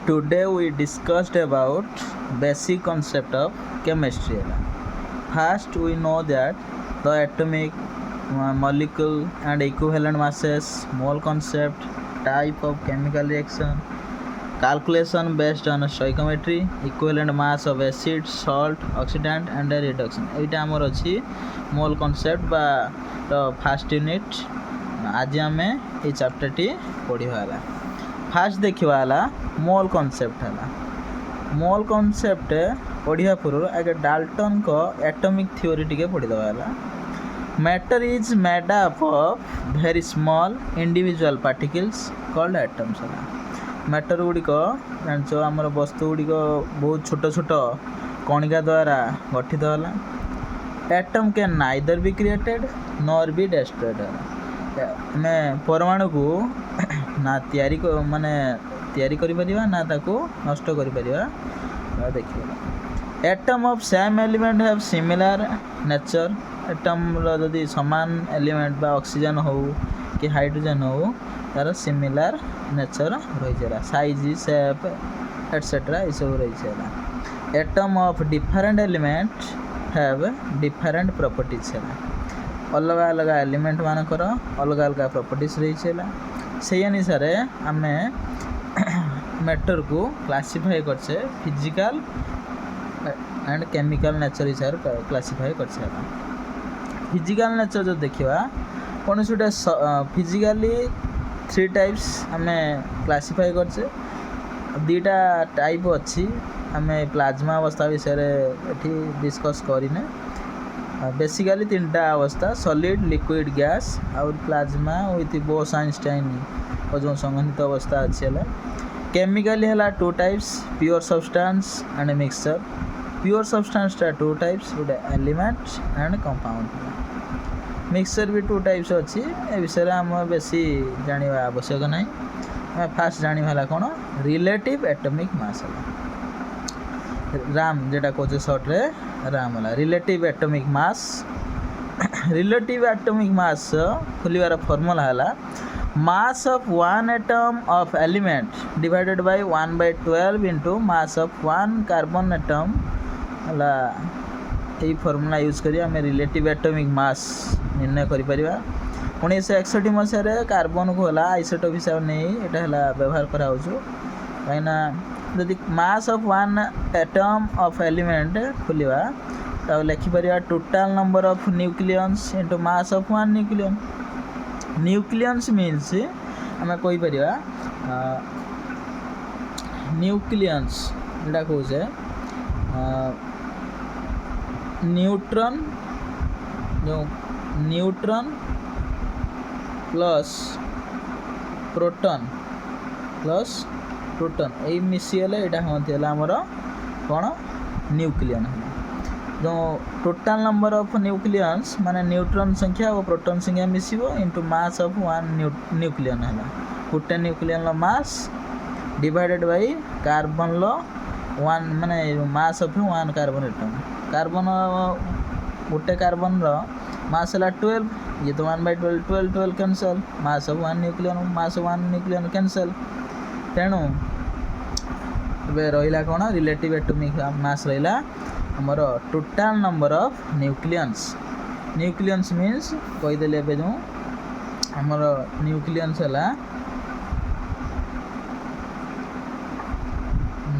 Today we discussed about basic concept of chemistry. First, we know that the atomic, molecule and equivalent masses, mole concept, type of chemical reaction, calculation based on stoichiometry, equivalent mass of acid, salt, oxidant and reduction. एटा हमर अछि mole concept बा first unit. आज आमे ए chapter T पढ़िवा होला. Fast देखा mole concept है. Mole concept पढ़िया पूर्व आगे डाल्टन को एटॉमिक थ्योरी टिके पढ़ीदे. Matter is made up of very small individual particles called atoms. Matter गुड़िक जान आमर वस्तु गुड़िक बहुत छोट छोट कणिका द्वारा गठित है. Atom can neither be created nor be destroyed. मैं परमाणु को ना तैयारी माने तैयारी करि परिबा ना ताको नष्ट करि परिबा. देखिए atom of same element have similar nature. Atom रो जदि समान एलिमेंट बा ऑक्सीजन हो कि हाइड्रोजन हो तार सिमिलर नेचर रही जाला. साइज शेप एटसेट्रा ये सब रही जाला. Atom of different element have different properties है. अलग अलग एलिमेंट मानकर अलग अलग प्रॉपर्टीज रही है. से अनुसार आम मैटर को क्लासीफाई करछे फिजिकल एंड केमिकल नेचर हिसाब से क्लासीफाई करछे. फिजिकल नेचर जो देखा कौन गोटे फिजिकली 3 टाइप्स आम क्लासीफाई करछे. 2टा टाइप अच्छी आम प्लाज्मा अवस्था विषय डिस्कस करें. बेसिकली 3टा अवस्था सॉलिड लिक्विड गैस और प्लाज्मा विथ बोस आइंस्टाइन और जो संबंधित अवस्था अच्छी है. केमिकली है 2 types pure substance and mixture. Pure substance 2 types गोटे एलिमेंट एंड कंपाउंड. मिक्सचर भी 2 टाइप्स अच्छी. ए विषय आम बेसी जाना आवश्यक ना. फास्ट जाना कौन रिलेटिव एटॉमिक मास राम जेटा कहे सर्ट रे राम है. Relative atomic mass. Relative atomic mass खोलिबार फॉर्मूला है mass of one atom of element divided by 1/12 into mass of one carbon atom है. यही फॉर्मूला यूज करी आम रिलेटिव एटॉमिक मास निर्णय करि परिबा. 1961 मसीह कार्बन को है आइसोटोप हिसाब नहीं यहाँ व्यवहार करा कहीं जदि mass of one atom of element खोलिबा तो लिखिपर total number of nucleons into mass of one nucleon. Nucleons means आम कहीपर न्यूक्लियंस जोटा कहे न्यूट्रॉन जो neutron plus proton plus proton यही मिसीगले यहाँ हमें आमर कौन न्यूक्लियन है. जो टोटाल नंबर ऑफ न्यूक्लियंस माने न्यूट्रॉन संख्या और प्रोटॉन संख्या मिसिबो into mass of one nucleon है. गोटे nucleon mass divided by carbon one माने मास of one carbon atom. Carbon गोटे कार्बन मास है 12. ये तो 1/12 12 cancel. Mass of one nucleon mass of one nucleon cancel. तेणु रहा कौन रिलेटिव एटॉमिक मास रहा आमर total number of nucleons. Nucleons means कहीदेली जो आमर न्यूक्लियंस है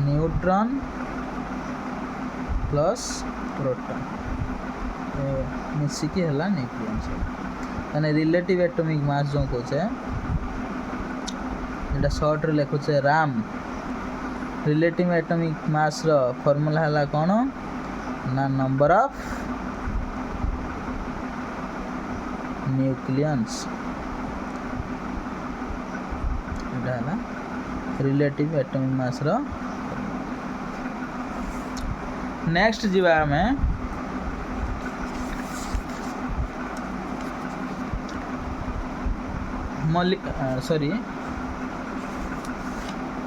न्यूट्रॉन प्लस प्रोटॉन मिसिकी है न्यूक्लियंस. मैंने रिलेटिव एटॉमिक मास जो कहे यहाँ सर्ट रे लिखुचे राम. रिलेटिव एटॉमिक मास रो फॉर्मूला है कौन ना नंबर ऑफ न्यूक्लियंस. है रिलेटिव एटॉमिक मास रो. नेक्स्ट जीवा में सॉरी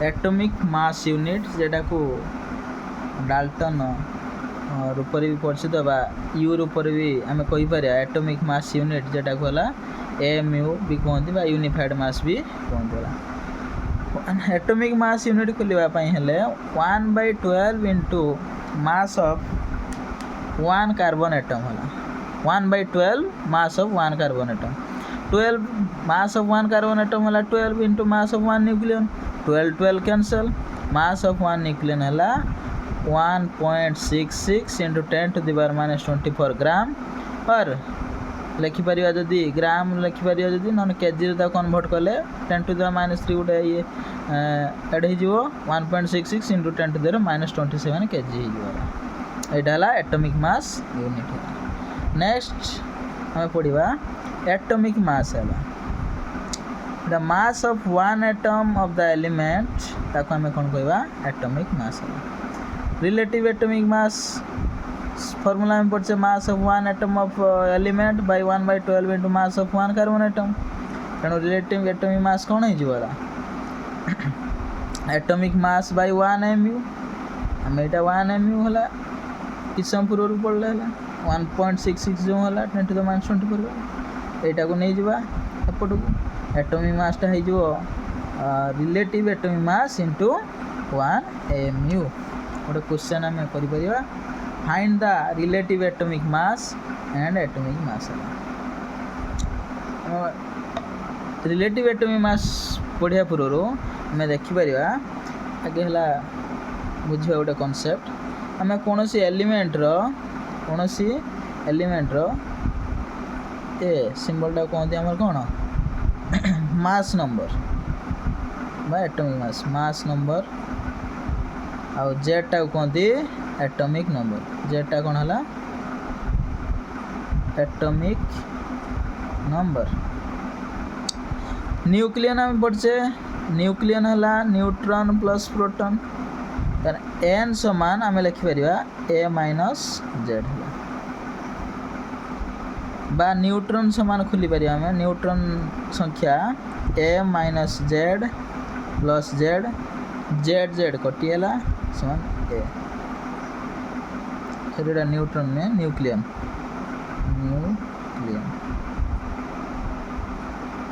एटॉमिक मास यूनिट जेटा को डाल्टन रूप भी परिचित बा यू रूप भी आम कहीपर एटॉमिक मास यूनिट जेटा को AMU भी कहते यूनिफाइड मास भी कहते. एटॉमिक मास यूनिट खोलिया हेले 1/12 into mass of 1 carbon atom होला 1/12 mass of 1 carbon atom 12 mass of 1 carbon atom होला 12 into mass of 1 nucleon 12 cancel mass of 1 nucleon होला 1.66 इंटू 10 टू द पावर -24 ग्राम और लिखिपर जदि ग्राम लिखिपर जदि नन केजी कन्वर्ट कले 10 to the -3 गोटे ये एड हो 1.66 इंटू 10 टू द -27 केजी यहाँ एटॉमिक मास यूनिट है। नेक्स्ट आम पढ़ा एटॉमिक मास है the mass of one atom of the element ताको आम कौन कहवा एटॉमिक मास है। रिलेटिव एटॉमिक मास फॉर्मूला में पड़े मास of one atom of element by 1/12 into mass of 1 carbon atom तेणु रिलेटिव एटॉमिक मास कौन हो एटॉमिक मास बाय 1 mu आम यहाँ 1 mu है कि समय पूर्व पढ़ले 1.66 जो है 10 टू द -24 यहाँ को नहीं जावा एपट को एटॉमिक मासटा हो relative atomic mass into 1 mu गोटे क्वेश्चन आम कर find the relative atomic mass and atomic mass relative atomic मास पढ़िया पूर्व आम देखिपर आगे है बुझा गोटे कॉन्सेप्ट आम कौन एलिमेंटर ए सिंबलटा कहते आम कौन मास नंबर बा एटॉमिक मास नंबर आउ जेड टा कहते एटॉमिक नंबर जेड टा कौन है एटॉमिक नंबर। न्यूक्लियन आम पढ़े न्यूक्लियन है न्यूट्रॉन प्लस प्रोटॉन एन समान आम लिखिपर ए माइनस जेड है बा न्यूट्रॉन समान खोली पार आम न्यूट्रॉन संख्या A minus Z plus Z Z Z कटिगला समान ए फिर न्यूट्रॉन में न्यूक्लियन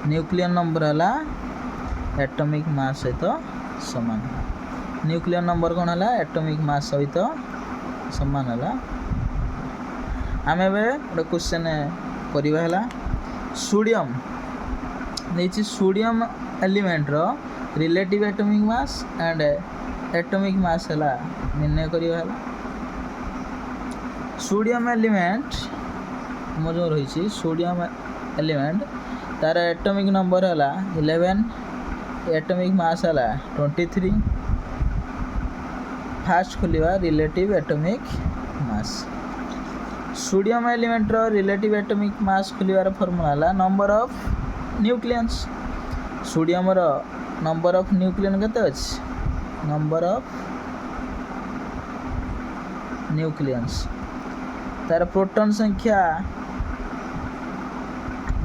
न्यूक्लियन नंबर है एटॉमिक मास सहित समान न्यूक्लियन नंबर कौन है एटॉमिक मास सहित समान है। आम गोटे क्वेश्चन करवा सोडियम नहीं सोडियम एलिमेंट रो relative atomic mass and atomic mass है निर्णय करवा सोडियम एलिमेंट मोर जो रही सोडियम एलिमेंट तार एटॉमिक नंबर है 11 एटॉमिक मास है 23 फास्ट खोलिया relative atomic mass sodium element रो रिलेटिव एटॉमिक मास खोलियार formula number of nucleons sodium रो नंबर ऑफ न्यूक्लियन केते अछि नंबर ऑफ न्यूक्लियंस तार प्रोटॉन संख्या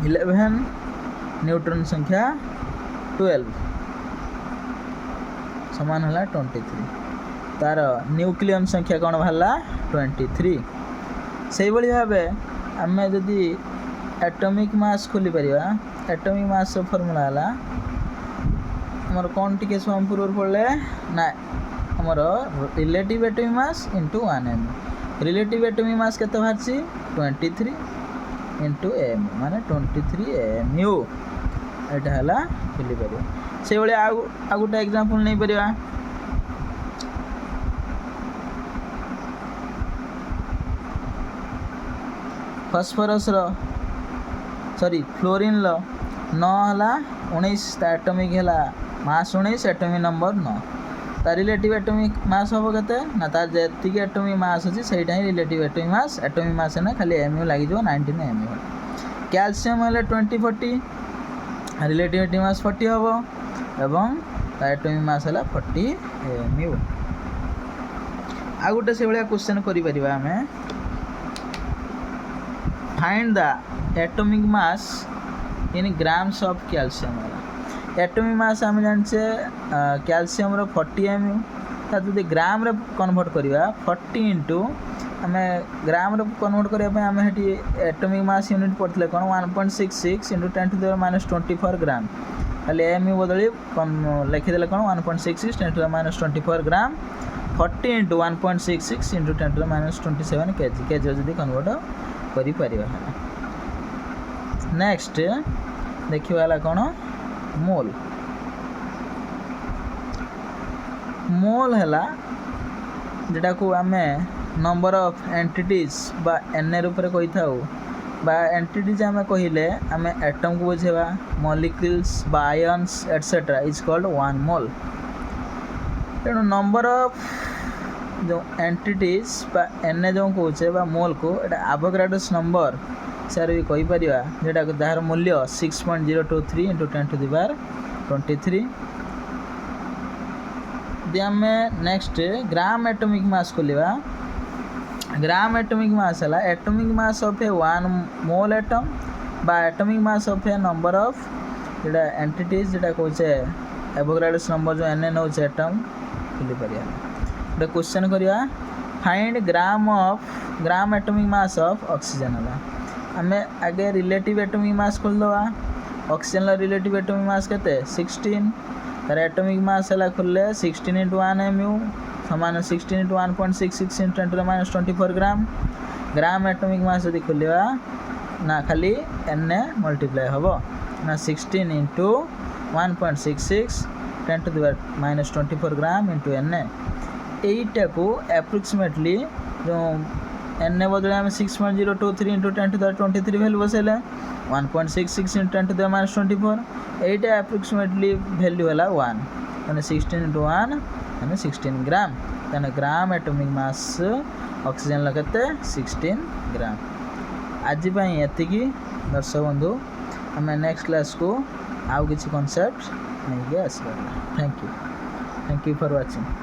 11 न्यूट्रॉन संख्या 12 समान है 23 तार न्यूक्लियन संख्या कौन बाहर 23 से भाव आम जदि एटॉमिक मास खोली पार एटॉमिक मास फॉर्मूला है आमर कौन टी समय पूर्व पढ़ले ना आमर relative atomic mass into 1 mu relative atomic mass केते बाहर 23 इंटू एम माने 23 mu एटा हला खोली पार से भाई आ गोटे एग्जांपल नहीं पारिबा फॉस्फोरस रो सॉरी फ्लोरीन लो 9 हला 19 एटॉमिक है मास 19 एटॉमिक नंबर 9 तार रिलेटिव एटॉमिक मास हम के ना तार जी एटॉमिक मास अच्छी से रिलेटिव एटॉमिक मास है ना खाली एमयू लगे 19 एमयू कैल्शियम है 2040 रिलेटिव एटॉमिक मास 40 हम एवं एटॉमिक मास है 40 एमयू आ गोटे से भाया क्वेश्चन कर आम find the atomic mass in grams of calcium atomic mass आम जाने कैल्शियम 40 एमयू ताकि ग्राम रे कन्वर्ट करवा 40 इंटू आम ग्राम रे कन्वर्ट करने आम एटॉमिक मास यूनिट पढ़ते कौन 1.66 इंटू 10 टू द -24 ग्राम खाली एमयू बदली लिखिदेले कौन 1.66 10 to the minus 24 gram 40 into 1.66 into 10 to the minus 27 kg KG जदि कन्वर्ट करि परिबा। नेक्स्ट देखिवाला कौन मोल। मोल है जेटा को आमे नंबर ऑफ एंटिटीज बा एन रूप में कही था बा एंटिटीज आमे कहिले आमे एटम को बुझेबा मॉलिक्यूल्स बा ions etcetera is called one mole. तेणु नंबर ऑफ जो एंटिटीज बा एन जो कहे बा मोल को एटा एवोगाड्रोस नंबर सारे भी कही परिबा जेटा को तार मूल्य 6.023 into 10 to the power 23। आम नेक्स्ट ग्राम एटॉमिक मास खोलिबा। ग्राम एटॉमिक मास है atomic mass of a one mole atom बा atomic mass of a number of जेटा एंटिटीज जेटा कहे एवोगाड्रोस नंबर जो एन नौ एटम खोली पार। गोटे क्वेश्चन करिया find gram atomic mass of oxygen है। आम आगे रिलेटिव एटॉमिक मास खोलदवा। ऑक्सीजन रिलेटिव एटॉमिक मास केते 16 तार एटॉमिक मास है खोले 16 into 1 mu समान 16 into 1.66 into 10 to the minus 24 gram. Gram atomic मास यदि खोलिबा ना खाली एन मल्टीप्लाई हम ना 16 into 1.66 10 to the minus 24 gram into N. यहीटा को एप्रोक्सीमेटली जो एन बदले आम 6.023 into 10 to the 23 value बसैले 1.66 into 10 to the minus 24 Etah approximately value है 1 मैंने 16 into 1 मैंने 16 ग्राम तेना ग्राम एटॉमिक मास ऑक्सीजन लगते 16 ग्राम। आज ये दर्शक बंधु आम नेक्स्ट क्लास को आउ किसी कॉन्सेप्ट नहीं आसवा। Thank you for watching.